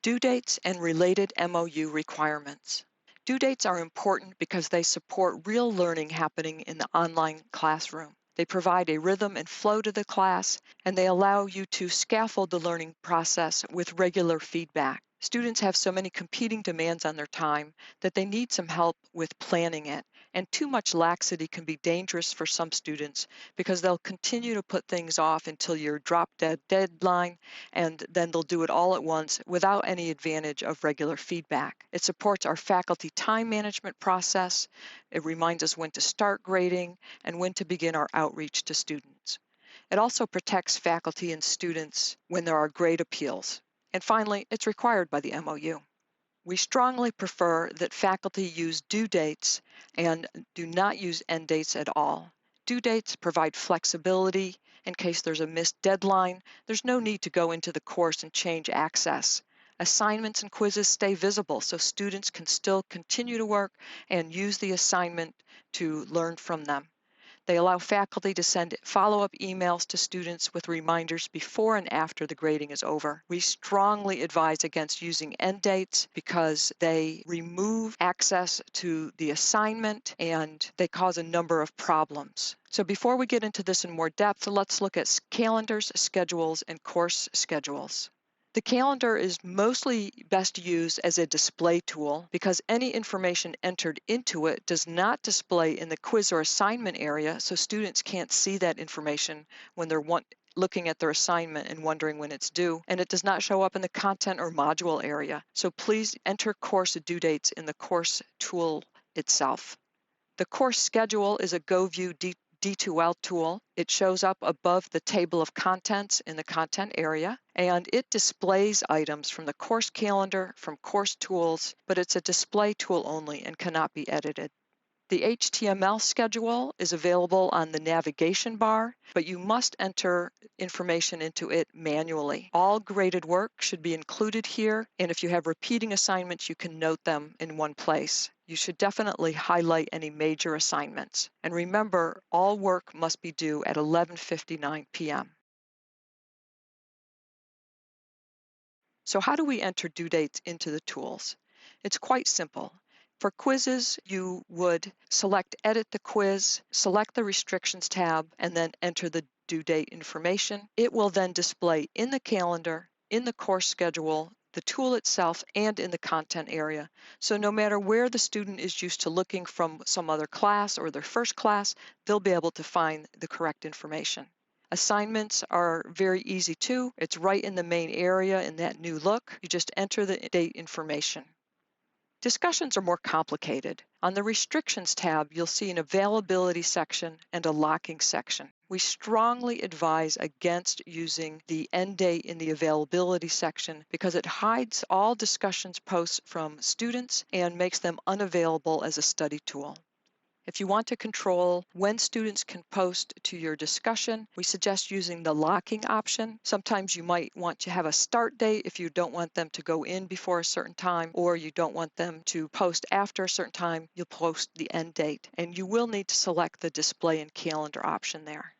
Due dates and related MOU requirements. Due dates are important because they support real learning happening in the online classroom. They provide a rhythm and flow to the class, and they allow you to scaffold the learning process with regular feedback. Students have so many competing demands on their time that they need some help with planning it, and too much laxity can be dangerous for some students because they'll continue to put things off until your drop-dead deadline, and then they'll do it all at once without any advantage of regular feedback. It supports our faculty time management process. It reminds us when to start grading and when to begin our outreach to students. It also protects faculty and students when there are grade appeals. And finally, it's required by the MOU. We strongly prefer that faculty use due dates and do not use end dates at all. Due dates provide flexibility in case there's a missed deadline. There's no need to go into the course and change access. Assignments and quizzes stay visible so students can still continue to work and use the assignment to learn from them. They allow faculty to send follow-up emails to students with reminders before and after the grading is over. We strongly advise against using end dates because they remove access to the assignment and they cause a number of problems. So before we get into this in more depth, let's look at calendars, schedules, and course schedules. The calendar is mostly best used as a display tool because any information entered into it does not display in the quiz or assignment area, so students can't see that information when they're looking at their assignment and wondering when it's due, and it does not show up in the content or module area. So please enter course due dates in the course tool itself. The course schedule is a GoView D2L tool. It shows up above the table of contents in the content area, and it displays items from the course calendar, from course tools, but it's a display tool only and cannot be edited. The HTML schedule is available on the navigation bar, but you must enter information into it manually. All graded work should be included here, and if you have repeating assignments, you can note them in one place. You should definitely highlight any major assignments. And remember, all work must be due at 11:59 p.m. So how do we enter due dates into the tools? It's quite simple. For quizzes, you would select Edit the Quiz, select the Restrictions tab, and then enter the due date information. It will then display in the calendar, in the course schedule, the tool itself, and in the content area. So no matter where the student is used to looking from some other class or their first class, they'll be able to find the correct information. Assignments are very easy too. It's right in the main area in that new look. You just enter the date information. Discussions are more complicated. On the Restrictions tab, you'll see an Availability section and a Locking section. We strongly advise against using the end date in the Availability section because it hides all discussions posts from students and makes them unavailable as a study tool. If you want to control when students can post to your discussion, we suggest using the locking option. Sometimes you might want to have a start date if you don't want them to go in before a certain time, or you don't want them to post after a certain time, you'll post the end date. And you will need to select the display and calendar option there.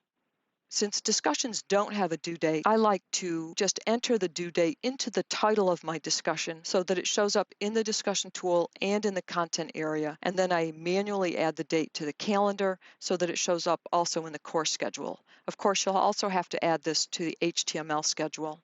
Since discussions don't have a due date, I like to just enter the due date into the title of my discussion so that it shows up in the discussion tool and in the content area. And then I manually add the date to the calendar so that it shows up also in the course schedule. Of course, you'll also have to add this to the HTML schedule.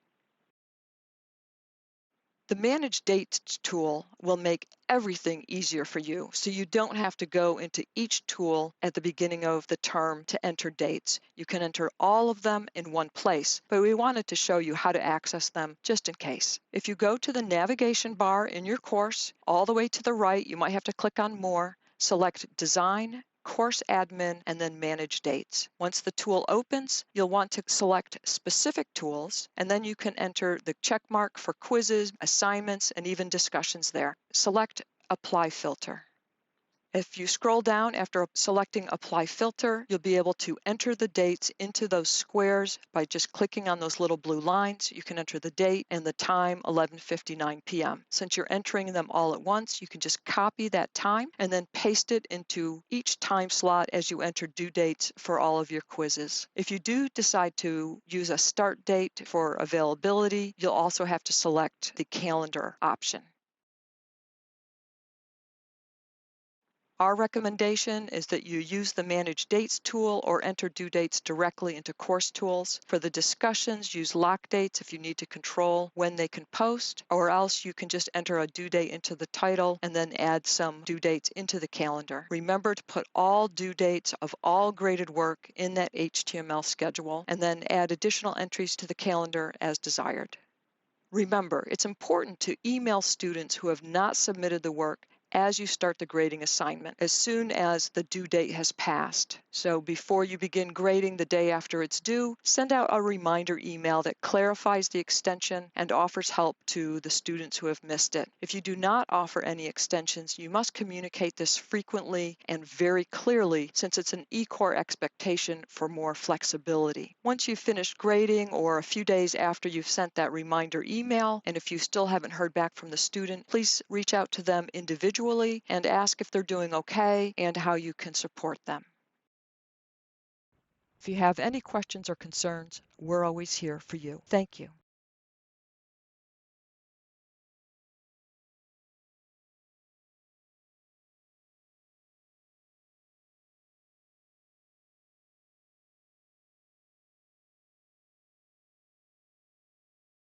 The Manage Dates tool will make everything easier for you, so you don't have to go into each tool at the beginning of the term to enter dates. You can enter all of them in one place, but we wanted to show you how to access them just in case. If you go to the navigation bar in your course, all the way to the right, you might have to click on More, select Design, Course Admin, and then Manage Dates. Once the tool opens, you'll want to select specific tools, and then you can enter the check mark for quizzes, assignments, and even discussions there. Select Apply Filter. If you scroll down after selecting Apply Filter, you'll be able to enter the dates into those squares by just clicking on those little blue lines. You can enter the date and the time, 11:59 p.m. Since you're entering them all at once, you can just copy that time and then paste it into each time slot as you enter due dates for all of your quizzes. If you do decide to use a start date for availability, you'll also have to select the calendar option. Our recommendation is that you use the Manage Dates tool or enter due dates directly into Course Tools. For the discussions, use lock dates if you need to control when they can post, or else you can just enter a due date into the title and then add some due dates into the calendar. Remember to put all due dates of all graded work in that HTML schedule and then add additional entries to the calendar as desired. Remember, it's important to email students who have not submitted the work as you start the grading assignment, as soon as the due date has passed. So before you begin grading the day after it's due, send out a reminder email that clarifies the extension and offers help to the students who have missed it. If you do not offer any extensions, you must communicate this frequently and very clearly, since it's an eCore expectation for more flexibility. Once you've finished grading or a few days after you've sent that reminder email, and if you still haven't heard back from the student, please reach out to them individually and ask if they're doing okay and how you can support them. If you have any questions or concerns, we're always here for you. Thank you.